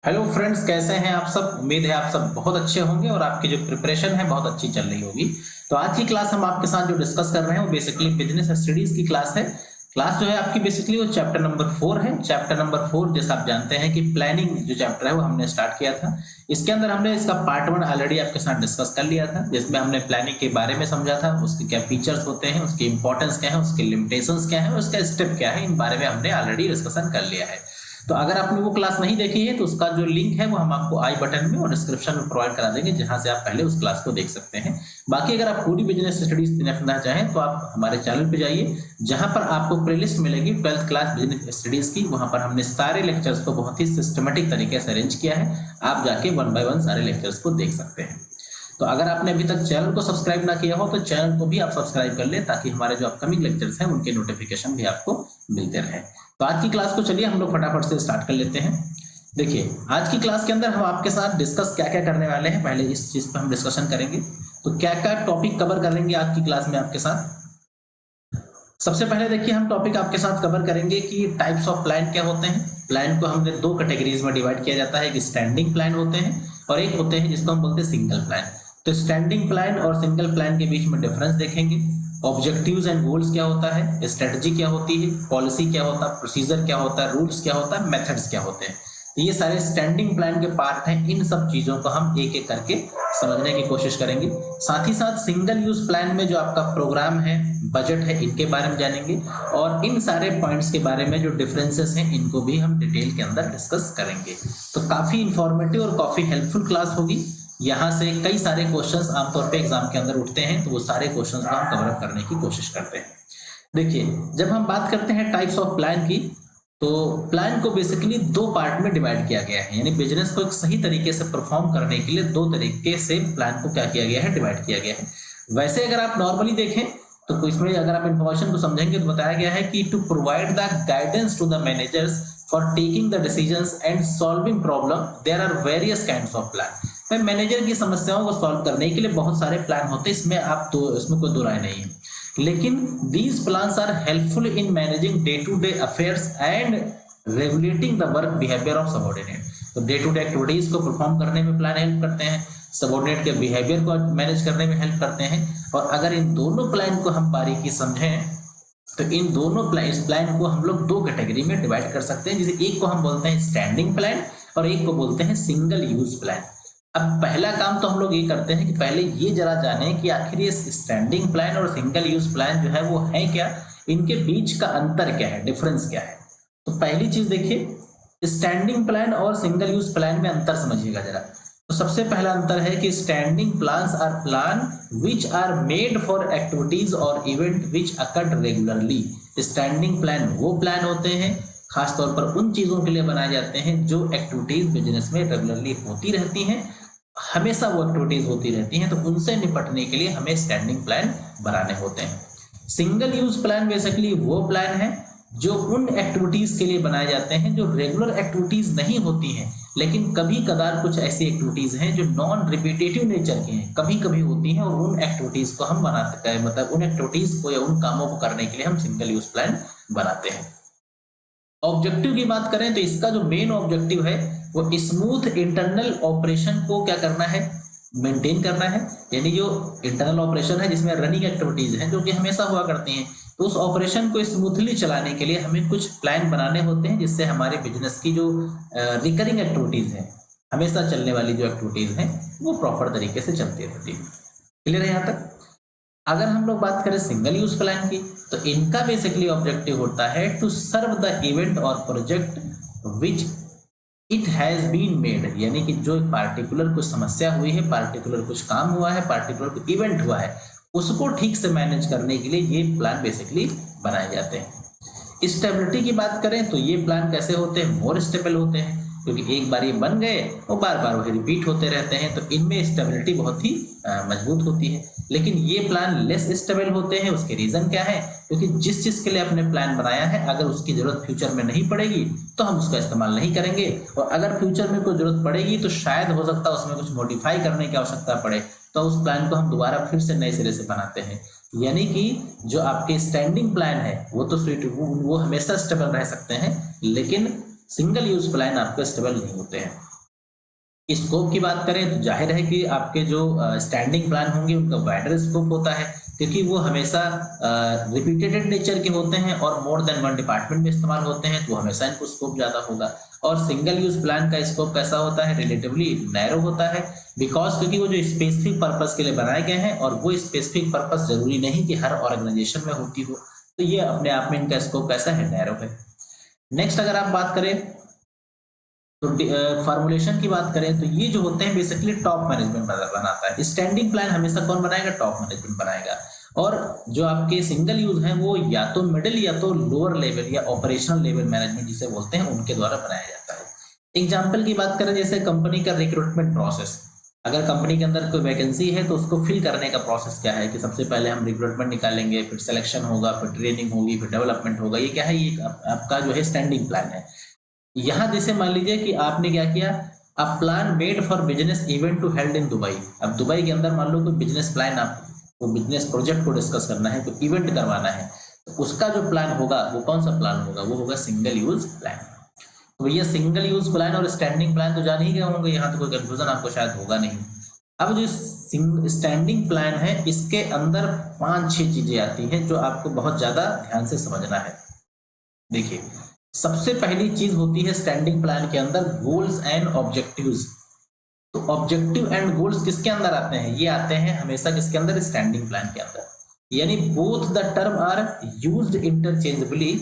Hello friends, कैसे हैं आप सब। उम्मीद है आप सब बहुत अच्छे होंगे और आपकी जो प्रिपरेशन है बहुत अच्छी चल रही होगी। तो आज की क्लास हम आपके साथ जो डिस्कस कर रहे हैं वो बेसिकली बिजनेस स्टडीज की क्लास है। क्लास जो है आपकी बेसिकली वो चैप्टर नंबर 4 है। चैप्टर नंबर 4 जैसा आप जानते हैं कि प्लानिंग जो चैप्टर है वो हमने स्टार्ट किया था। इसके अंदर हमने इसका पार्ट 1 ऑलरेडी आपके साथ डिस्कस कर लिया था, जिसमें हमने प्लानिंग के बारे में समझा था, उसके क्या फीचर्स होते हैं, उसकी इंपॉर्टेंस क्या है, उसके लिमिटेशंस क्या है, उसका स्टेप क्या है, इन बारे में हमने ऑलरेडी डिस्कशन कर लिया है। तो अगर आपने वो क्लास नहीं देखी है तो उसका जो लिंक है वो हम आपको आई बटन में और डिस्क्रिप्शन में प्रोवाइड करा देंगे, जहां से आप पहले उस क्लास को देख सकते हैं। बाकी अगर आप पूरी बिजनेस स्टडीज देखना चाहें तो आप हमारे चैनल पे जाइए, जहां पर आपको प्लेलिस्ट मिलेगी 12th क्लास बिजनेस स्टडीज की। वहां पर हमने सारे लेक्चर्स को बहुत ही सिस्टमेटिक तरीके से अरेंज किया है। आप जाके 1 बाय 1 सारे लेक्चर्स को देख सकते हैं। तो अगर आपने अभी तक चैनल को सब्सक्राइब ना किया हो तो चैनल को भी आप सब्सक्राइब कर लें, ताकि हमारे जो अपकमिंग लेक्चर्स हैं उनके नोटिफिकेशन भी आपको मिलते रहे। तो आज की क्लास को चलिए हम लोग फटाफट से स्टार्ट कर लेते हैं। देखिए, आज की क्लास के अंदर हम आपके साथ डिस्कस क्या क्या करने वाले हैं, पहले इस चीज पर हम डिस्कशन करेंगे। तो क्या क्या टॉपिक कवर करेंगे आज की क्लास में आपके साथ। सबसे पहले देखिए, हम टॉपिक आपके साथ कवर करेंगे कि टाइप्स ऑफ प्लान क्या होते हैं। प्लान को हमने दो कैटेगरीज में डिवाइड किया जाता है, एक स्टैंडिंग प्लान होते हैं और एक होते हैं जिसको हम बोलते हैं सिंगल प्लान। तो स्टैंडिंग प्लान और सिंगल प्लान के बीच में डिफरेंस देखेंगे। ऑब्जेक्टिव्स एंड गोल्स क्या होता है, स्ट्रेटजी क्या होती है, पॉलिसी क्या होता है, प्रोसीजर क्या होता है, रूल्स क्या होता है, मेथड्स क्या होते हैं। तो ये सारे स्टैंडिंग प्लान के पार्ट हैं। इन सब चीजों को हम एक एक करके समझने की कोशिश करेंगे। साथ ही साथ सिंगल यूज प्लान में जो आपका प्रोग्राम है, बजट है, इनके बारे में जानेंगे और इन सारे पॉइंट्स के बारे में जो डिफरेंसेस हैं इनको भी हम डिटेल के अंदर डिस्कस करेंगे। तो काफी इंफॉर्मेटिव और काफी हेल्पफुल क्लास होगी। यहाँ से कई सारे क्वेश्चंस आमतौर पे एग्जाम के अंदर उठते हैं, तो वो सारे क्वेश्चंस को हम कवर अप करने की कोशिश करते हैं। देखिए, जब हम बात करते हैं टाइप्स ऑफ प्लान की, तो प्लान को बेसिकली दो पार्ट में डिवाइड किया गया है। यानी बिजनेस को एक सही तरीके से परफॉर्म करने के लिए दो तरीके से प्लान को क्या किया गया है, डिवाइड किया गया है। वैसे अगर आप नॉर्मली देखें तो इसमें अगर आप इंफॉर्मेशन को समझेंगे तो बताया गया है कि to provide the guidance to the managers for taking the decisions and solving problem, there are various kinds of plan. Manager की समस्याओं को सॉल्व करने के लिए बहुत सारे प्लान होते हैं, इसमें कोई दो राय नहीं है। लेकिन these plans are helpful in managing day-to-day affairs and regulating the work behavior of subordinate। तो डे टू डे एक्टिविटीज को परफॉर्म करने में प्लान हेल्प करते हैं, सबऑर्डिनेट के बिहेवियर को मैनेज करने में हेल्प करते हैं। और अगर इन दोनों प्लान को हम बारीकी समझें तो इन दोनों प्लान को हम लोग दो कैटेगरी में डिवाइड कर सकते हैं। जैसे एक को हम बोलते हैं स्टैंडिंग प्लान और एक को बोलते हैं सिंगल यूज प्लान। अब पहला काम तो हम लोग ये करते हैं कि पहले ये जरा जाने कि आखिर ये स्टैंडिंग प्लान और सिंगल यूज प्लान जो है वो है क्या, इनके बीच का अंतर क्या है, डिफरेंस क्या है। तो पहली चीज देखिए, स्टैंडिंग प्लान और सिंगल यूज प्लान में अंतर समझिएगा जरा। तो सबसे पहला अंतर है कि standing plans are plan which are made for activities और event which occurred regularly. Standing plan वो प्लान होते हैं खासतौर पर उन चीजों के लिए बनाए जाते हैं जो एक्टिविटीज बिजनेस में रेगुलरली होती रहती हैं, हमेशा वो एक्टिविटीज होती रहती हैं, तो उनसे निपटने के लिए हमें स्टैंडिंग प्लान बनाने होते हैं। सिंगल यूज प्लान बेसिकली वो प्लान है जो उन एक्टिविटीज के लिए बनाए जाते हैं जो रेगुलर एक्टिविटीज नहीं होती हैं, लेकिन कभी कदार कुछ ऐसी एक्टिविटीज हैं जो नॉन रिपीटेटिव नेचर की हैं, कभी कभी होती हैं, और उन एक्टिविटीज को हम बनाते हैं, मतलब उन एक्टिविटीज को या उन कामों को करने के लिए हम सिंगल यूज प्लान बनाते हैं। ऑब्जेक्टिव की बात करें तो इसका जो मेन ऑब्जेक्टिव है वो स्मूथ इंटरनल ऑपरेशन को क्या करना है, मेंटेन करना है। यानी जो इंटरनल ऑपरेशन है जिसमें रनिंग एक्टिविटीज हैं जो कि हमेशा हुआ करती हैं, तो उस ऑपरेशन को स्मूथली चलाने के लिए हमें कुछ प्लान बनाने होते हैं, जिससे हमारे बिजनेस की जो रिकरिंग एक्टिविटीज हैं, हमेशा चलने वाली जो एक्टिविटीज हैं, वो प्रॉपर तरीके से चलती रहती है। क्लियर है यहाँ तक। अगर हम लोग बात करें सिंगल यूज प्लान की, तो इनका बेसिकली ऑब्जेक्टिव होता है टू सर्व द इवेंट और project which it has been made. यानी कि जो पार्टिकुलर कुछ समस्या हुई है, पार्टिकुलर कुछ काम हुआ है, पार्टिकुलर कुछ इवेंट हुआ है, उसको ठीक से मैनेज करने के लिए ये प्लान बेसिकली बनाए जाते हैं। स्टेबिलिटी की बात करें तो ये प्लान कैसे होते हैं, मोर स्टेबल होते हैं, क्योंकि एक बार ये बन गए और बार बार वही रिपीट होते रहते हैं, तो इनमें स्टेबिलिटी बहुत ही मजबूत होती है। लेकिन ये प्लान लेस स्टेबल होते हैं। उसके रीजन क्या है, क्योंकि जिस चीज के लिए आपने प्लान बनाया है, अगर उसकी जरूरत फ्यूचर में नहीं पड़ेगी तो हम उसका इस्तेमाल नहीं करेंगे, और अगर फ्यूचर में कोई जरूरत पड़ेगी तो शायद हो सकता है उसमें कुछ मॉडिफाई करने की आवश्यकता पड़े, तो उस प्लान को हम दोबारा फिर से नए सिरे से बनाते हैं। यानी कि जो आपके स्टैंडिंग प्लान है वो तो वो हमेशा स्टेबल रह सकते हैं, लेकिन सिंगल यूज प्लान आपके स्टेबल नहीं होते हैं। स्कोप की बात करें तो जाहिर है कि आपके जो स्टैंडिंग प्लान होंगे उनका वाइडर स्कोप होता है, क्योंकि वो हमेशा रिपीटेड नेचर के होते हैं और मोर देन वन डिपार्टमेंट में इस्तेमाल होते हैं, तो हमेशा इनको स्कोप ज्यादा होगा। और सिंगल यूज प्लान का स्कोप कैसा होता है, रिलेटिवली नैरो होता है, बिकॉज क्योंकि वो जो स्पेसिफिक पर्पस के लिए बनाए गए हैं और वो स्पेसिफिक पर्पस जरूरी नहीं कि हर ऑर्गेनाइजेशन में होती हो, तो ये अपने आप में इनका स्कोप कैसा है, नैरो है। नेक्स्ट अगर आप बात करें तो फॉर्मुलेशन की बात करें तो ये जो होते हैं बेसिकली टॉप मैनेजमेंट बनाता है। स्टैंडिंग प्लान हमेशा कौन बनाएगा, टॉप मैनेजमेंट बनाएगा। और जो आपके सिंगल यूज हैं वो या तो मिडिल या तो लोअर लेवल या ऑपरेशनल लेवल मैनेजमेंट जिसे बोलते हैं उनके द्वारा बनाया जाता है। एग्जाम्पल की बात करें जैसे कंपनी का रिक्रूटमेंट प्रोसेस, अगर कंपनी के अंदर कोई वैकेंसी है तो उसको फिल करने का प्रोसेस क्या है कि सबसे पहले हम रिक्रूटमेंट निकालेंगे, फिर सिलेक्शन होगा, फिर ट्रेनिंग होगी, फिर डेवलपमेंट होगा। ये क्या है, ये आपका जो है स्टैंडिंग प्लान है। यहां जैसे मान लीजिए कि आपने क्या किया, अब plan made for business event to held in Dubai. अब दुबई के अंदर मान लो कोई बिजनेस प्लान, आपको बिजनेस प्रोजेक्ट को डिस्कस करना है, कोई इवेंट करवाना है, तो उसका जो प्लान होगा वो कौन सा प्लान होगा, वो होगा सिंगल यूज प्लान। तो भैया सिंगल यूज प्लान और स्टैंडिंग प्लान तो जान ही गए होंगे, यहाँ तो कोई कंफ्यूजन आपको शायद होगा नहीं। अब जो स्टैंडिंग प्लान है इसके अंदर 5-6 चीजें आती हैं जो आपको बहुत ज्यादा ध्यान से समझना है। देखिए, सबसे पहली चीज होती है स्टैंडिंग प्लान के अंदर गोल्स एंड ऑब्जेक्टिव्स। तो ऑब्जेक्टिव एंड गोल्स किसके अंदर आते हैं, ये आते हैं हमेशा किसके अंदर, स्टैंडिंग प्लान के अंदर। यानी both the term are used interchangeably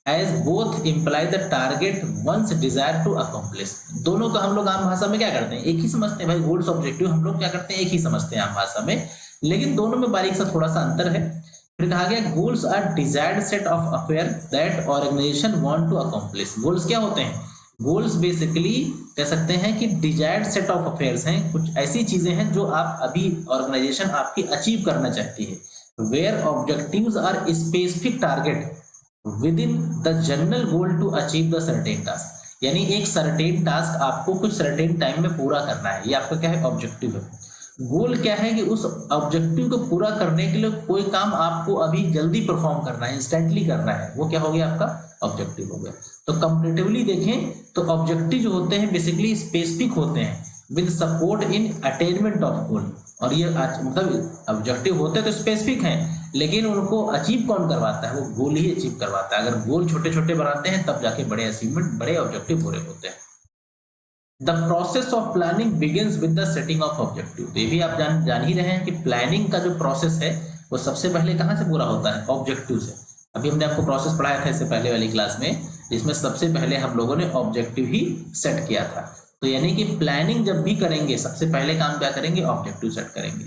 as both imply the target one's desire to accomplish. दोनों का हम लोग आम भाषा में क्या करते हैं, एक ही समझते हैं भाई, गोल्स ऑब्जेक्टिव हम लोग क्या करते हैं, एक ही समझते हैं आम भाषा में, लेकिन दोनों में बारीक सा थोड़ा सा अंतर है। फिर कहा गया goals are desired set of affair that organisation want to accomplish. Goals क्या होते हैं, गोल्स बेसिकली कह सकते हैं कि डिजायर्ड सेट ऑफ अफेयर्स हैं, कुछ ऐसी चीजें हैं जो आप अभी ऑर्गेनाइजेशन आपकी अचीव करना चाहती है। Where objectives are specific target within the general goal to achieve the certain task. यानी एक सर्टेन टास्क आपको कुछ सर्टेन टाइम में पूरा करना है, ये आपका क्या है, ऑब्जेक्टिव है। गोल क्या है कि उस ऑब्जेक्टिव को पूरा करने के लिए कोई काम आपको अभी जल्दी परफॉर्म करना है, इंस्टेंटली करना है, वो क्या हो गया, आपका ऑब्जेक्टिव हो गया। तो कंपैरेटिवली देखें तो ऑब्जेक्टिव जो होते हैं बेसिकली स्पेसिफिक होते हैं with support in attainment of goal. और ये मतलब ऑब्जेक्टिव होते तो स्पेसिफिक हैं, लेकिन उनको अचीव कौन करवाता है, वो गोल ही अचीव करवाता है। अगर गोल छोटे छोटे बनाते हैं तब जाके बड़े अचीवमेंट, बड़े ऑब्जेक्टिव पूरे होते हैं। The process of planning begins with the setting of objective. तो ये भी आप जान ही रहे हैं कि प्लानिंग का जो प्रोसेस है वो सबसे पहले कहाँ से पूरा होता है, ऑब्जेक्टिव से। अभी हमने आपको प्रोसेस पढ़ाया था इससे पहले वाली क्लास में, जिसमें सबसे पहले हम लोगों ने ऑब्जेक्टिव ही सेट किया था। तो यानी कि प्लानिंग जब भी करेंगे सबसे पहले काम क्या करेंगे, ऑब्जेक्टिव सेट करेंगे।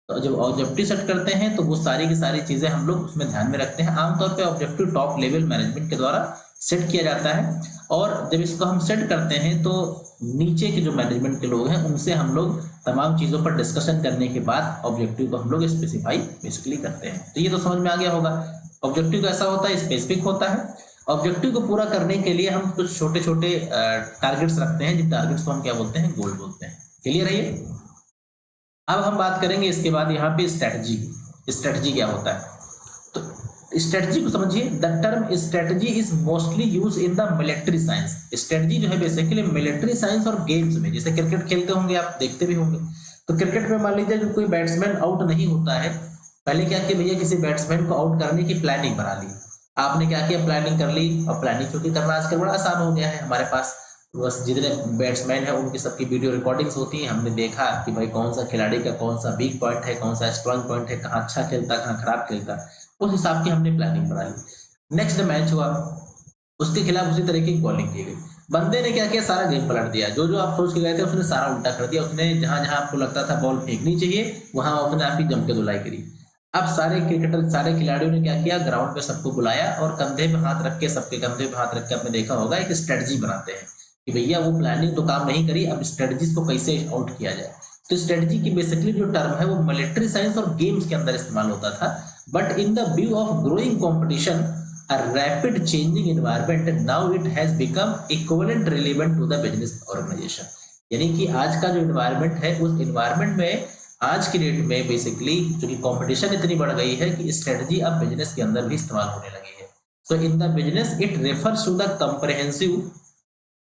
तो जब ऑब्जेक्टिव सेट करते हैं तो वो सारी की सारी चीजें हम लोग उसमें ध्यान में रखते हैं। आमतौर पर ऑब्जेक्टिव टॉप लेवल मैनेजमेंट के द्वारा सेट किया जाता है, और जब इसको हम सेट करते हैं तो नीचे के जो मैनेजमेंट के लोग हैं उनसे हम लोग तमाम चीजों पर डिस्कशन करने के बाद ऑब्जेक्टिव को हम लोग स्पेसिफाई बेसिकली करते हैं। तो ये तो समझ में आ गया होगा। ऑब्जेक्टिव कैसा होता है, स्पेसिफिक होता है। ऑब्जेक्टिव को पूरा करने के लिए हम कुछ छोटे छोटे टारगेट्स रखते हैं, जिन टारगेट्स को हम क्या बोलते हैं, गोल बोलते हैं। क्लियर है ये। अब हम बात करेंगे इसके बाद यहाँ पे स्ट्रेटजी क्या होता है। तो स्ट्रेटजी को समझिए, the term strategy is mostly use in the military science. Strategy जो है बेसिकली मिलिट्री साइंस और गेम्स में, जैसे क्रिकेट खेलते होंगे आप, देखते भी होंगे, तो क्रिकेट में मान लीजिए जो कोई बैट्समैन आउट नहीं होता है, पहले क्या किया भैया, किसी बैट्समैन को आउट करने की प्लानिंग बना ली। आपने क्या किया, प्लानिंग कर ली। और प्लानिंग चूंकि करना आजकल बड़ा आसान हो गया है, हमारे पास बस जितने बैट्समैन है उनकी सबकी वीडियो रिकॉर्डिंग्स होती है। हमने देखा कि भाई कौन सा खिलाड़ी का कौन सा वीक पॉइंट है, कौन सा स्ट्रांग पॉइंट है, कहाँ अच्छा खेलता, कहाँ खराब खेलता, उस हिसाब की हमने प्लानिंग बना ली। नेक्स्ट मैच हुआ, उसके खिलाफ उसी तरह की बॉलिंग की गई। बंदे ने क्या किया, सारा गेम पलट दिया। जो जो आप सोच के गए थे उसने सारा उल्टा कर दिया। उसने जहां जहां आपको लगता था बॉल फेंकनी चाहिए वहां उसने आपकी जम के धुलाई करी। अब सारे क्रिकेटर, सारे खिलाड़ियों ने क्या किया, ग्राउंड पे सबको बुलाया और कंधे पे हाथ रख के, सबके कंधे पे हाथ रख के आपने देखा होगा एक स्ट्रेटजी बनाते हैं कि भैया वो प्लानिंग तो काम नहीं करी, अब स्ट्रेटजीज को कैसे आउट किया जाए। तो स्ट्रेटजी की बेसिकली जो टर्म है वो मिलिट्री साइंस और गेम्स के अंदर इस्तेमाल होता था। But in the view of growing competition, a rapid changing environment, now it has become equivalent relevant to the business organization। यानी कि आज का जो एनवायरनमेंट है उस एनवायरनमेंट में आज की डेट में बेसिकली जो कंपटीशन इतनी बढ़ गई है कि स्ट्रेटजी अब बिजनेस के अंदर भी इस्तेमाल होने लगी है। So in the business it refers to the comprehensive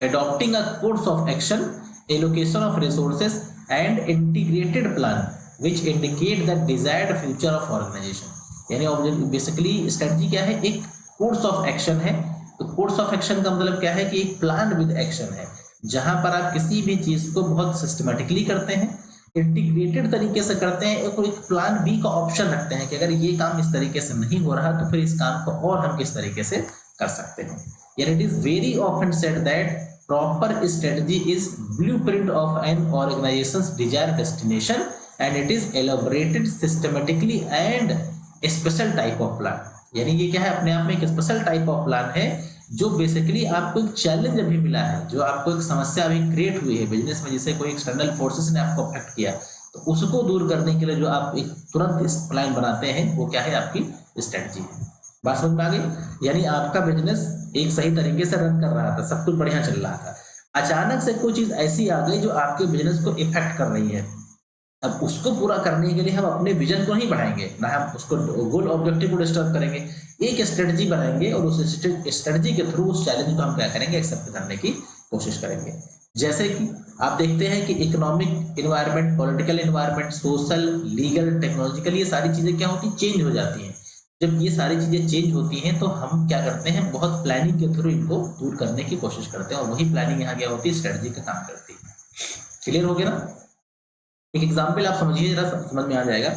adopting a course of action allocation of resources and integrated plan which indicate the desired future of organization। यानी बेसिकली स्ट्रेटजी क्या है, एक कोर्स ऑफ एक्शन है। तो course of action का मतलब क्या है कि एक प्लान विद एक्शन है, जहां पर आप किसी भी चीज को बहुत सिस्टमेटिकली करते हैं, इंटीग्रेटेड तरीके से करते हैं, और एक प्लान बी का ऑप्शन रखते हैं कि अगर ये काम इस तरीके से नहीं हो रहा तो फिर इस काम को और हम किस तरीके से कर सकते हैं। यानी it is very often said that proper strategy is blueprint of an organization's desired destination and it is elaborated systematically and a special type of plan। यानी ये क्या है, अपने आप में एक स्पेशल टाइप ऑफ प्लान है जो बेसिकली आपको एक चैलेंज अभी मिला है, जो आपको एक समस्या अभी क्रिएट हुई है बिजनेस में, जिसे कोई एक्सटर्नल फोर्सेस ने आपको अफेक्ट किया, तो उसको दूर करने के लिए जो आप एक तुरंत इस प्लान बनाते हैं वो क्या है, आपकी स्ट्रेटजी है। बात समझ में आ गई। यानी आपका बिजनेस एक सही तरीके से रन कर रहा था, सब कुछ बढ़िया चल रहा था, अचानक से कोई चीज ऐसी आ गई जो आपके बिजनेस को इफेक्ट कर रही है। अब उसको पूरा करने के लिए हम अपने विजन को नहीं बढ़ाएंगे, ना हम उसको गोल ऑब्जेक्टिव को डिस्टर्ब करेंगे, एक स्ट्रेटजी बनाएंगे और उस स्ट्रेटजी के थ्रू उस चैलेंज को हम क्या करेंगे, एक्सेप्ट करने की कोशिश करेंगे। जैसे कि आप देखते हैं कि economic environment, political environment, social, legal, technological, ये सारी चीजें क्या होती, चेंज हो जाती हैं। जब ये सारी चीजें चेंज होती हैं तो हम क्या करते हैं, बहुत प्लानिंग के थ्रू इनको दूर करने की कोशिश करते हैं, और वही प्लानिंग यहाँ क्या होती है, स्ट्रेटजी का काम करती है। क्लियर हो गया ना। एक एग्जांपल आप समझिए, जरा समझ में आ जाएगा।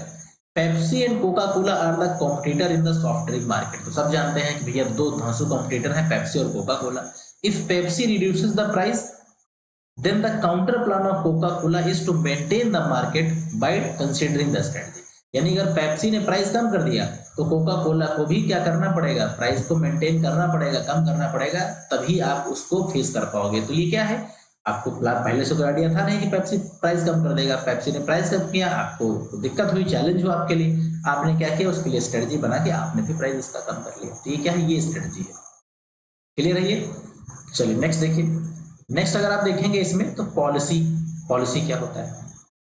Pepsi and Coca Cola are the competitor in the soft drink market. तो सब जानते हैं कि भैया दो धांसू कॉम्पिटिटर हैं, पेप्सी और Coca Cola. If Pepsi reduces the price then the counter plan of Coca-Cola is to maintain the market by considering the strategy। यानी अगर पेप्सी ने प्राइस कम कर दिया तो कोका कोला को भी क्या करना पड़ेगा, प्राइस को मेंटेन करना पड़ेगा, कम करना पड़ेगा, तभी आप उसको फेस कर पाओगे। तो ये क्या है, आपको पहले से कोई आइडिया था नहीं कि पेप्सी प्राइस कम कर देगा, पेप्सी ने प्राइस कम किया, आपको दिक्कत हुई, चैलेंज हुआ आपके लिए, आपने क्या किया, उसके लिए स्ट्रेटजी बना के आपने भी प्राइस इसका कम कर लिया। तो ये क्या है, ये स्ट्रेटजी है। क्लियर है ये। चलिए नेक्स्ट देखिए। नेक्स्ट अगर आप देखेंगे इसमें तो पॉलिसी क्या होता है,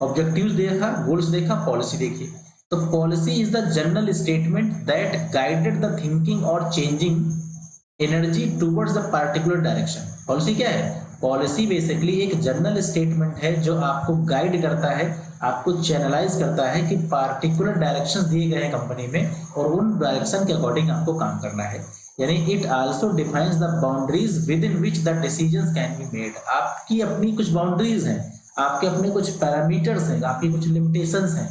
ऑब्जेक्टिव्स देखा, गोल्स देखा, पॉलिसी देखिए। तो policy is the general statement that guided the thinking और changing energy towards the particular direction. Policy क्या है, पॉलिसी बेसिकली एक जनरल स्टेटमेंट है जो आपको गाइड करता है, आपको चैनलाइज करता है कि पार्टिकुलर डायरेक्शंस दिए गए हैं कंपनी में और उन डायरेक्शन के अकॉर्डिंग आपको काम करना है। यानी it also defines the boundaries with in which the decisions can be made. आपकी अपनी कुछ बाउंड्रीज हैं, आपके अपने कुछ पैरामीटर्स हैं, आपकी कुछ लिमिटेशंस हैं,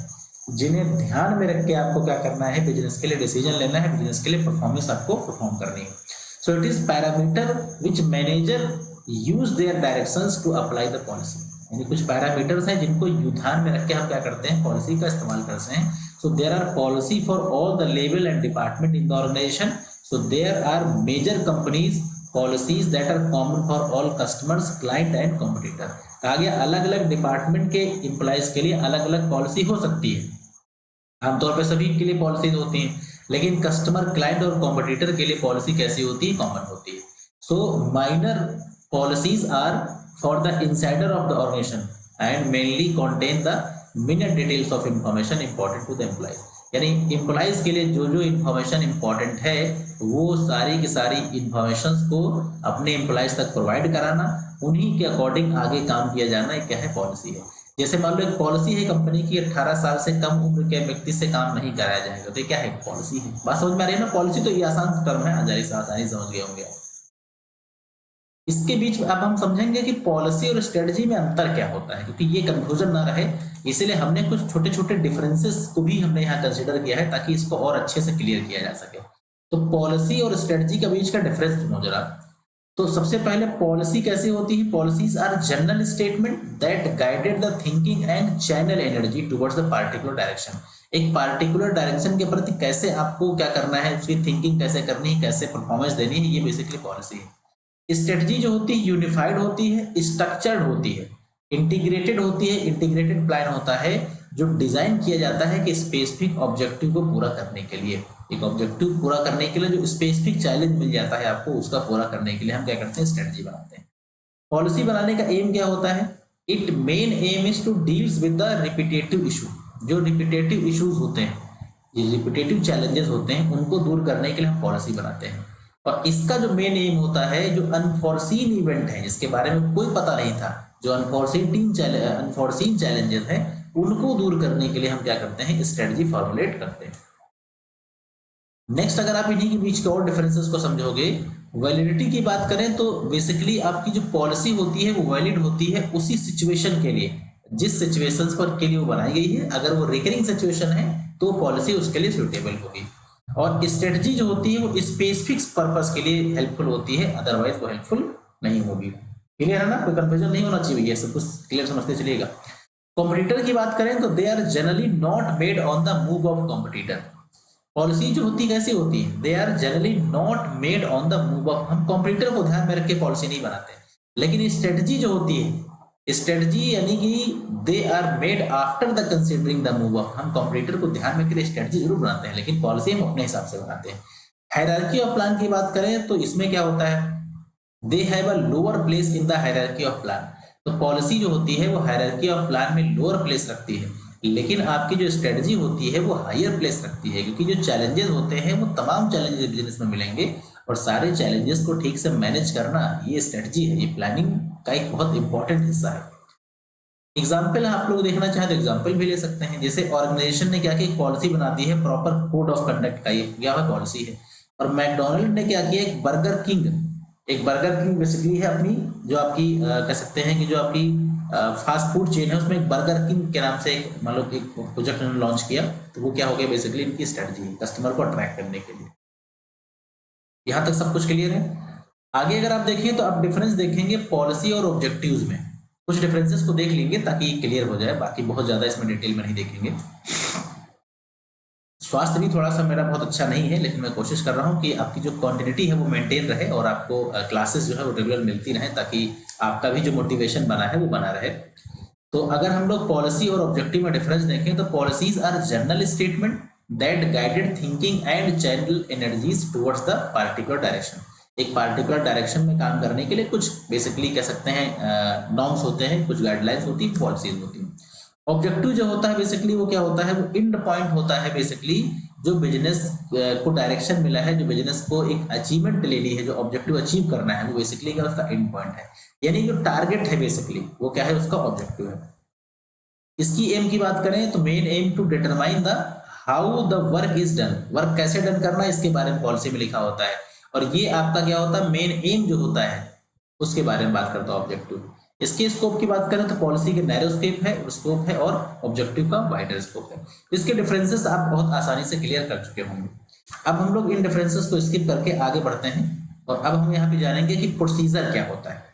जिन्हें ध्यान में रख के आपको क्या करना है, बिजनेस के लिए डिसीजन लेना है, बिजनेस के लिए परफॉर्मेंस आपको परफॉर्म करनी है। So it is parameter which manager use their directions to apply the policy. यानी कुछ पैरामीटर्स हैं जिनको ध्यान में रख के हम क्या करते हैं, पॉलिसी का इस्तेमाल करते हैं। So there are policy for all the level and department in the organisation. So there are major companies policies that are common for all customers, client and competitor। कहा गया अलग अलग डिपार्टमेंट के एम्प्लॉइज के लिए अलग अलग पॉलिसी हो सकती है, आमतौर पे सभी के लिए पॉलिसीज होती हैं, लेकिन कस्टमर, क्लाइंट और कॉम्पिटिटर के लिए पॉलिसी कैसी होती है, कॉमन होती है। So minor policies are for the insider of the organisation and mainly contain the minute details of information important to the employees. यानी एम्प्लॉइज के लिए जो जो इंफॉर्मेशन इंपॉर्टेंट है वो सारी की सारी इंफॉर्मेशंस को अपने एम्प्लॉइज तक प्रोवाइड कराना, उन्हीं के अकॉर्डिंग आगे काम किया जाना, ये क्या है, पॉलिसी है। जैसे मान लो एक पॉलिसी है कंपनी की, 18 साल से कम उम्र के व्यक्ति से काम नहीं कराया जाएगा, तो क्या है, पॉलिसी है। बात समझ में आ रही है ना। पॉलिसी तो ये आसान टर्म है, आसानी समझ गए होंगे। इसके बीच में अब हम समझेंगे कि पॉलिसी और स्ट्रेटजी में अंतर क्या होता है, क्योंकि ये कंफ्यूजन ना रहे, इसलिए हमने कुछ छोटे छोटे डिफरेंसेस को भी हमने यहाँ कंसिडर किया है ताकि इसको और अच्छे से क्लियर किया जा सके। तो पॉलिसी और स्ट्रेटजी के बीच का डिफरेंस सुनो जरा। तो सबसे पहले पॉलिसी कैसे होती है, policies are general statement that guided the thinking and channel energy towards the particular direction. एक पार्टिकुलर डायरेक्शन के प्रति कैसे आपको क्या करना है, उसकी थिंकिंग कैसे करनी है, कैसे परफॉर्मेंस देनी है, ये बेसिकली पॉलिसी है। स्ट्रेटजी जो होती है यूनिफाइड होती है, स्ट्रक्चर्ड होती है, इंटीग्रेटेड होती है। इंटीग्रेटेड प्लान होता है जो डिजाइन किया जाता है कि स्पेसिफिक ऑब्जेक्टिव को पूरा करने के लिए, एक ऑब्जेक्टिव पूरा करने के लिए जो स्पेसिफिक चैलेंज मिल जाता है आपको, उसका पूरा करने के लिए हम क्या करते हैं, स्ट्रेटजी बनाते हैं। पॉलिसी बनाने का एम क्या होता है, it main aim is to deals with the repetitive issue. जो रिपीटेटिव इश्यूज होते हैं, ये रिपीटेटिव चैलेंजेस होते हैं, उनको दूर करने के लिए हम पॉलिसी बनाते हैं। और इसका जो मेन एम होता है, जो अनफॉर्सीन इवेंट है जिसके बारे में कोई पता नहीं था, जो अनफॉर्सीन चैलेंजेस हैं उनको दूर करने के लिए हम क्या करते हैं, स्ट्रेटजी फॉर्मुलेट करते हैं। नेक्स्ट अगर आप इन्हीं के बीच के और डिफरेंसेस को समझोगे, वैलिडिटी की बात करें तो बेसिकली आपकी जो पॉलिसी होती है वो वैलिड होती है उसी सिचुएशन के लिए, जिस सिचुएशंस पर के लिए वो बनाई गई है। अगर वो रिकरिंग सिचुएशन है तो पॉलिसी उसके लिए सुटेबल होगी। और स्ट्रेटजी जो होती है वो स्पेसिफिक पर्पस के लिए हेल्पफुल होती है, अदरवाइज वो हेल्पफुल नहीं होगी। क्लियर है ना, कोई कंफ्यूजन नहीं होना चाहिए, सब कुछ क्लियर समझते चलिएगा। कॉम्पिटिटर की बात करें तो they are generally not made on the move of competitor. Policy जो होती है कैसी होती है, they are generally not made on the move of, हम कॉम्पिटिटर को ध्यान में रख के पॉलिसी नहीं बनाते। लेकिन स्ट्रेटजी जो होती है, स्ट्रेटजी यानी कि they are made after the considering the move of, हम कॉम्पिटिटर को ध्यान में रख के स्ट्रेटजी जरूर बनाते हैं लेकिन पॉलिसी हम अपने हिसाब से बनाते हैं। हायरार्की ऑफ प्लान की बात करें तो इसमें क्या होता है, they have a lower place in the hierarchy of plan. तो पॉलिसी जो होती है वो हायरार्की ऑफ प्लान में लोअर प्लेस रखती है, लेकिन आपकी जो स्ट्रेटजी होती है वो हायर प्लेस रखती है, क्योंकि जो चैलेंजेस होते हैं वो तमाम चैलेंजेस बिजनेस में मिलेंगे और सारे चैलेंजेस को ठीक से मैनेज करना ये स्ट्रेटजी है, ये प्लानिंग का एक बहुत इंपॉर्टेंट हिस्सा है। एग्जाम्पल आप लोग देखना चाहें तो एग्जाम्पल भी ले सकते हैं। जैसे ऑर्गेनाइजेशन ने क्या किया, एक पॉलिसी बना दी है प्रॉपर कोड ऑफ कंडक्ट का, ये क्या है पॉलिसी है। और मैकडोनल्ड ने क्या किया, एक बर्गर किंग बेसिकली है अपनी जो आपकी कह सकते हैं कि जो आपकी फास्ट फूड चेन है उसमें एक बर्गर किंग के नाम से एक मतलब एक प्रोजेक्ट उन्होंने लॉन्च किया। तो वो क्या हो गया, बेसिकली इनकी स्ट्रेटजी है कस्टमर को अट्रैक्ट करने के लिए। यहां तक सब कुछ क्लियर है। आगे अगर आप देखें तो आप डिफरेंस देखेंगे पॉलिसी और ऑब्जेक्टिव्स में, कुछ डिफरेंसेस को देख लेंगे ताकि क्लियर हो जाए, बाकी बहुत ज्यादा इसमें डिटेल में नहीं देखेंगे। स्वास्थ्य भी थोड़ा सा मेरा बहुत अच्छा नहीं है, लेकिन मैं कोशिश कर रहा हूँ कि आपकी जो क्वांटिटी है वो मेंटेन रहे और आपको क्लासेस जो है वो रेगुलर मिलती रहे, ताकि आपका भी जो मोटिवेशन बना है वो बना रहे। तो अगर हम लोग पॉलिसी और ऑब्जेक्टिव में डिफरेंस देखें तो policies are general statement that guided thinking and channel energies towards the particular direction. एक पार्टिकुलर डायरेक्शन में काम करने के लिए कुछ बेसिकली कह सकते हैं नॉर्म्स होते हैं, कुछ गाइडलाइंस होती है, पॉलिसीज होती है। ऑब्जेक्टिव जो होता है बेसिकली वो क्या होता है, वो एंड पॉइंट होता है, बेसिकली जो बिजनेस को डायरेक्शन मिला है, जो बिजनेस को एक अचीवमेंट लेनी है, जो ऑब्जेक्टिव अचीव करना है, वो बेसिकली क्या उसका एंड पॉइंट है, यानी जो टारगेट है बेसिकली वो क्या है, उसका ऑब्जेक्टिव है। इसकी एम की बात करें तो main aim to determine the how the work is done, work कैसे डन करना है इसके बारे में पॉलिसी में लिखा होता है। और ये आपका क्या होता है, मेन एम जो होता है उसके बारे में बात करता है ऑब्जेक्टिव। इसके स्कोप की बात करें तो पॉलिसी के नैरो स्कोप है और ऑब्जेक्टिव का वाइडर स्कोप है। इसके डिफरेंसेस आप बहुत आसानी से क्लियर कर चुके होंगे। अब हम लोग इन डिफरेंसेस को स्किप करके आगे बढ़ते हैं और अब हम यहाँ पे जानेंगे कि प्रोसीजर क्या होता है।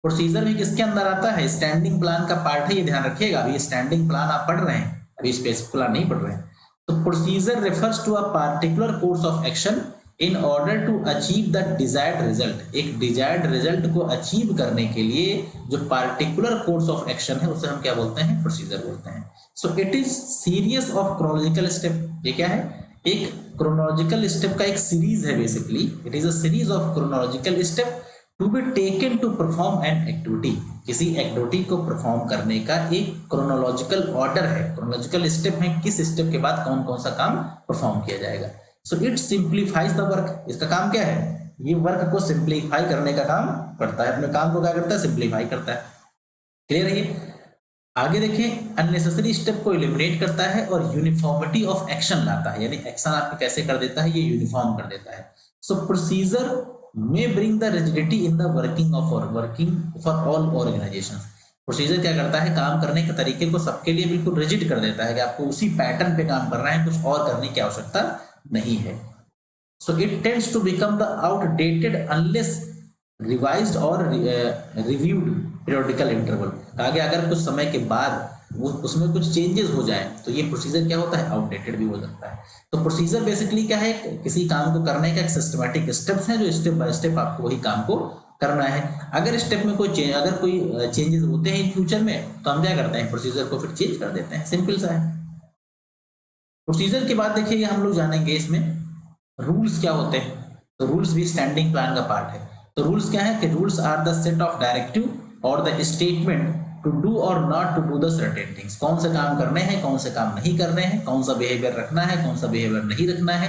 प्रोसीजर भी किसके अंदर आता है, स्टैंडिंग प्लान का पार्ट है, ये ध्यान रखिएगा। अभी स्टैंडिंग प्लान आप पढ़ रहे हैं, अभी स्पेसिफिक प्लान नहीं पढ़ रहे हैं। तो procedure refers to a particular course of action in order to achieve the desired result. एक डिजायर्ड रिजल्ट को अचीव करने के लिए जो पार्टिकुलर कोर्स ऑफ एक्शन है उसे हम क्या बोलते हैं, प्रोसीजर बोलते हैं। सो it is series of chronological step. ये क्या है, एक क्रोनोलॉजिकल स्टेप का एक सीरीज है basically. It is a series of chronological step to be taken to perform an activity. किसी एक्टिविटी को परफॉर्म करने का एक क्रोनोलॉजिकल ऑर्डर है, क्रोनोलॉजिकल स्टेप है, किस स्टेप के बाद कौन कौन सा काम परफॉर्म किया जाएगा। So it simplifies the work. इसका काम क्या है, ये वर्क को सिंप्लीफाई करने का काम करता है, अपने काम को क्या करता है, सिंप्लीफाई करता है। क्लियर है ये। आगे देखें, अननेसेसरी स्टेप को एलिमिनेट करता है और यूनिफॉर्मिटी ऑफ एक्शन लाता है, यानी एक्शन आपको कैसे कर देता है, ये यूनिफॉर्म कर देता है। सो procedure may bring the rigidity in the working for all organizations। Procedure क्या करता है, काम करने के तरीके को सबके लिए बिल्कुल रिजिड कर देता है कि आपको उसी पैटर्न पे काम करना है, कुछ और करने की आवश्यकता नहीं है। So it tends to become the outdated unless revised और रिव्यूड पीरियोडिकल इंटरवल। कहा गया अगर कुछ समय के बाद वो उसमें कुछ चेंजेस हो जाए तो ये प्रोसीजर क्या होता है, आउटडेटेड भी हो सकता है। तो प्रोसीजर बेसिकली क्या है, किसी काम को करने का एक सिस्टमैटिक स्टेप्स है, जो स्टेप बाय स्टेप आपको वही काम को करना है। अगर स्टेप में कोई चेंजेस होते हैं इन फ्यूचर में तो हम क्या करते हैं, प्रोसीजर को फिर चेंज कर देते हैं, सिंपल सा है। प्रोसीजर के बाद देखिए हम लोग जानेंगे इसमें रूल्स क्या होते हैं। तो रूल्स भी स्टैंडिंग प्लान का पार्ट है। तो रूल्स क्या है कि rules are the set of directive और द स्टेटमेंट टू डू और not to do the certain things. कौन से काम करने हैं, कौन से काम नहीं करने हैं, कौन सा बिहेवियर रखना है, कौन सा बिहेवियर नहीं रखना है,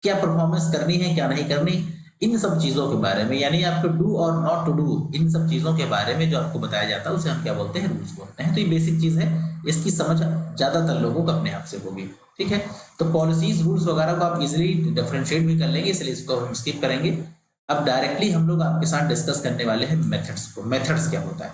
क्या परफॉर्मेंस करनी है, क्या नहीं करनी। इन सब चीजों के बारे में, यानी आपको डू और नॉट टू डू, इन सब चीजों के बारे में जो आपको बताया जाता है उसे हम क्या बोलते हैं, रूल्स बोलते हैं। तो ये बेसिक चीज है, इसकी समझ ज्यादातर लोगों को अपने आप से होगी। ठीक है, तो पॉलिसीज रूल्स वगैरह को आप इजिली डिफरेंशिएट भी कर लेंगे, इसलिए इसको हम स्किप करेंगे। अब डायरेक्टली हम लोग आपके साथ डिस्कस करने वाले हैं मेथड्स को। मेथड्स क्या होता है?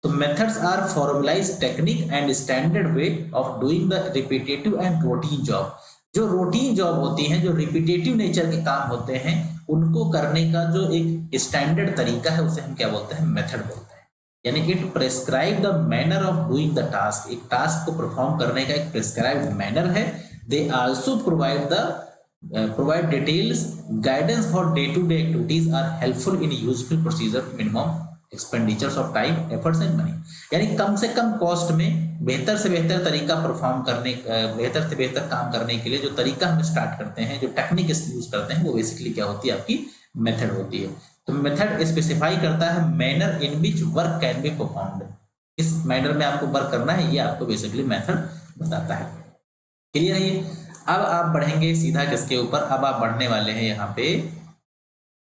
तो methods are formulise technique and standard way of doing the repetitive and routine job. जो रूटीन जॉब होती है, जो रिपीटेटिव नेचर के काम होते हैं, उनको करने का जो एक स्टैंडर्ड तरीका है उसे हम क्या बोलते हैं, मेथड बोलते हैं। यानी it prescribe the manner of doing the task, एक टास्क को परफॉर्म करने का एक प्रेस्क्राइब्ड मैनर है। They also provide details guidance for day to day activities are helpful in useful procedure minimum expenditures of time efforts and money. यानी कम से कम cost में बेहतर से बेहतर तरीका परफॉर्म करने, बेहतर से बेहतर काम करने के लिए जो तरीका हम स्टार्ट करते हैं, जो टेक्निक यूज करते हैं, वो बेसिकली क्या होती है, आपकी मेथड होती है। तो मेथड स्पेसिफाई करता है manner in which work can be performed, इस मैनर में आपको वर्क करना है, ये आपको बेसिकली मेथड बताता है। क्लियर है ये? अब आप बढ़ेंगे सीधा किसके ऊपर, अब आप बढ़ने वाले हैं यहाँ पे,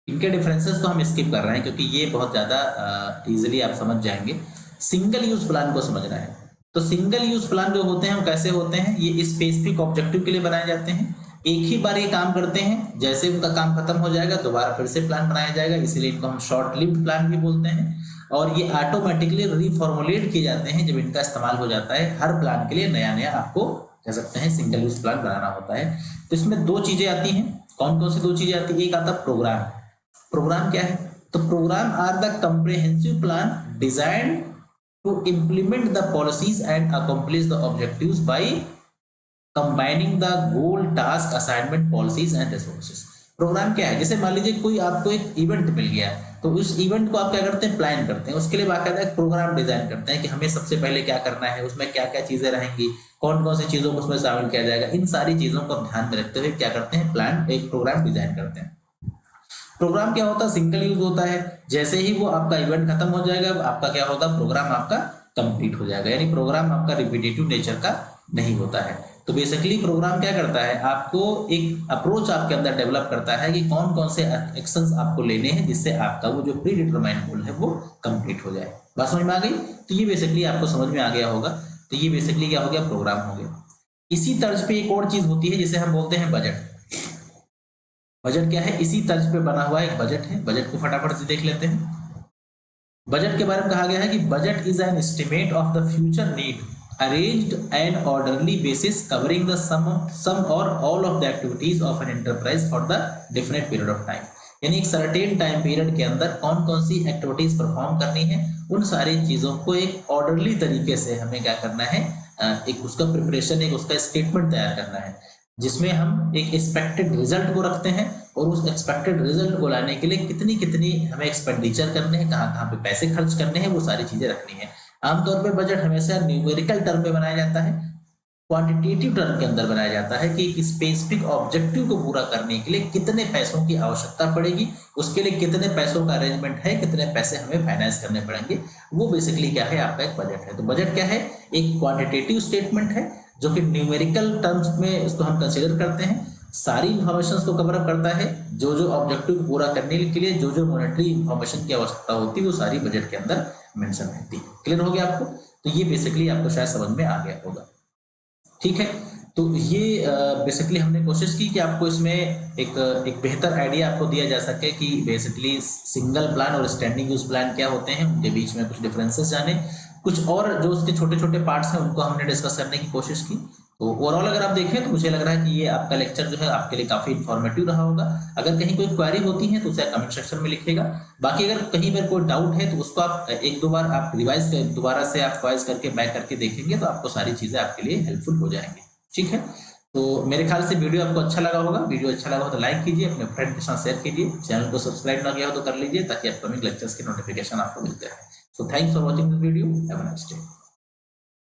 इनके डिफरेंसेस तो हम स्किप कर रहे हैं क्योंकि ये बहुत ज्यादा इजीली आप समझ जाएंगे। सिंगल यूज प्लान को समझना है। तो सिंगल यूज प्लान जो होते हैं वो कैसे होते हैं, ये स्पेसिफिक ऑब्जेक्टिव के लिए बनाए जाते हैं, एक ही बार ये काम करते हैं, जैसे उनका काम खत्म हो जाएगा दोबारा फिर से प्लान बनाया जाएगा, इसलिए इनको हम शॉर्ट लिव्ड प्लान भी बोलते हैं। और ये ऑटोमेटिकली रिफॉर्मुलेट किए जाते हैं जब इनका इस्तेमाल हो जाता है, हर प्लान के लिए नया नया आपको कह सकते हैं सिंगल यूज प्लान बनाना होता है। तो इसमें दो चीजें आती हैं, कौन कौन सी दो चीजें आती है, एक आता है प्रोग्राम। प्रोग्राम क्या है? तो programme are the comprehensive plan design to implement the policies and accomplish the objectives by combining the goal task assignment policies and resources. Programme क्या है? जैसे मान लीजिए कोई आपको एक इवेंट मिल गया है, तो उस इवेंट को आप क्या करते हैं, प्लान करते हैं, उसके लिए बाकायदा एक प्रोग्राम डिजाइन करते हैं कि हमें सबसे पहले क्या करना है, उसमें क्या क्या चीजें रहेंगी, कौन कौन सी चीजों को उसमें शामिल किया जाएगा, इन सारी चीजों को ध्यान में रखते हुए क्या करते हैं, प्लान, एक प्रोग्राम डिजाइन करते हैं। प्रोग्राम क्या होता है, सिंगल यूज होता है, जैसे ही वो आपका इवेंट खत्म हो जाएगा आपका क्या होगा, प्रोग्राम आपका कंप्लीट हो जाएगा, यानी प्रोग्राम आपका रिपीटेटिव नेचर का नहीं होता है। तो बेसिकली प्रोग्राम क्या करता है, आपको एक अप्रोच आपके अंदर डेवलप करता है कि कौन कौन से एक्शंस आपको लेने हैं जिससे आपका वो जो प्री डिटरमाइंड गोल है वो कंप्लीट हो जाए। बात समझ में आ गई? तो ये बेसिकली आपको समझ में आ गया होगा। तो ये बेसिकली क्या हो गया, प्रोग्राम हो गया। इसी तर्ज पे एक और चीज होती है जिसे हम बोलते हैं बजट। बजट क्या है, इसी तर्ज पे बना हुआ एक बजट है। बजट को फटाफट से देख लेते हैं। बजट के बारे में कहा गया है कि budget is an estimate of the future need arranged and orderly basis covering the some or all of the activities of an enterprise for the definite period of time। यानी एक सर्टेन टाइम पीरियड के अंदर कौन कौन सी activities perform करनी है, उन सारी चीजों को एक ऑर्डरली तरीके से हमें क्या करना है, एक उसका प्रिपरेशन, एक उसका स्टेटमेंट तैयार करना है, जिसमें हम एक एक्सपेक्टेड रिजल्ट को रखते हैं और उस एक्सपेक्टेड रिजल्ट को लाने के लिए कितनी कितनी हमें एक्सपेंडिचर करने हैं, कहाँ कहाँ पे पैसे खर्च करने हैं, वो सारी चीजें रखनी है। आमतौर पे बजट हमेशा न्यूमेरिकल टर्म में बनाया जाता है, क्वांटिटेटिव टर्म के अंदर बनाया जाता है कि एक स्पेसिफिक ऑब्जेक्टिव को पूरा करने के लिए कितने पैसों की आवश्यकता पड़ेगी, उसके लिए कितने पैसों का अरेंजमेंट है, कितने पैसे हमें फाइनेंस करने पड़ेंगे, वो बेसिकली क्या है, आपका एक बजट है। तो बजट क्या है, एक क्वांटिटेटिव स्टेटमेंट है जो कि न्यूमेरिकल टर्म्स में इसको हम कंसिडर करते हैं, सारी इंफॉर्मेशन को कवर अप करता है, जो जो ऑब्जेक्टिव पूरा करने के लिए जो जो मॉनेटरी इंफॉर्मेशन की आवश्यकता होती है वो सारी बजट के अंदर मेंशन रहती है। क्लियर हो गया आपको? तो ये बेसिकली आपको शायद समझ में आ गया होगा। ठीक है, तो ये बेसिकली हमने कोशिश की कि आपको इसमें एक बेहतर आइडिया आपको दिया जा सके कि बेसिकली सिंगल प्लान और स्टैंडिंग यूज प्लान क्या होते हैं, उनके बीच में कुछ डिफरेंसेस जाने, कुछ और जो उसके छोटे छोटे पार्ट्स हैं उनको हमने डिस्कस करने की कोशिश की। तो ओवरऑल अगर आप देखें तो मुझे लग रहा है कि ये आपका लेक्चर जो है आपके लिए काफी इन्फॉर्मेटिव रहा होगा। अगर कहीं कोई क्वेरी होती है तो उसे कमेंट सेक्शन में लिखिएगा। बाकी अगर कहीं पर कोई डाउट है तो उसको आप एक दो बार आप रिवाइज दोबारा से आप वॉइस करके बैक करके देखेंगे तो आपको सारी चीजें आपके लिए हेल्पफुल हो जाएंगी। ठीक है, तो मेरे ख्याल से वीडियो आपको अच्छा लगा होगा। वीडियो अच्छा लगा हो तो लाइक कीजिए, अपने फ्रेंड के साथ शेयर कीजिए, चैनल को सब्सक्राइब ना किया हो तो कर लीजिए ताकि अपकमिंग लेक्चर्स के नोटिफिकेशन आपको मिलते रहे। So thanks for watching this video, have a nice day.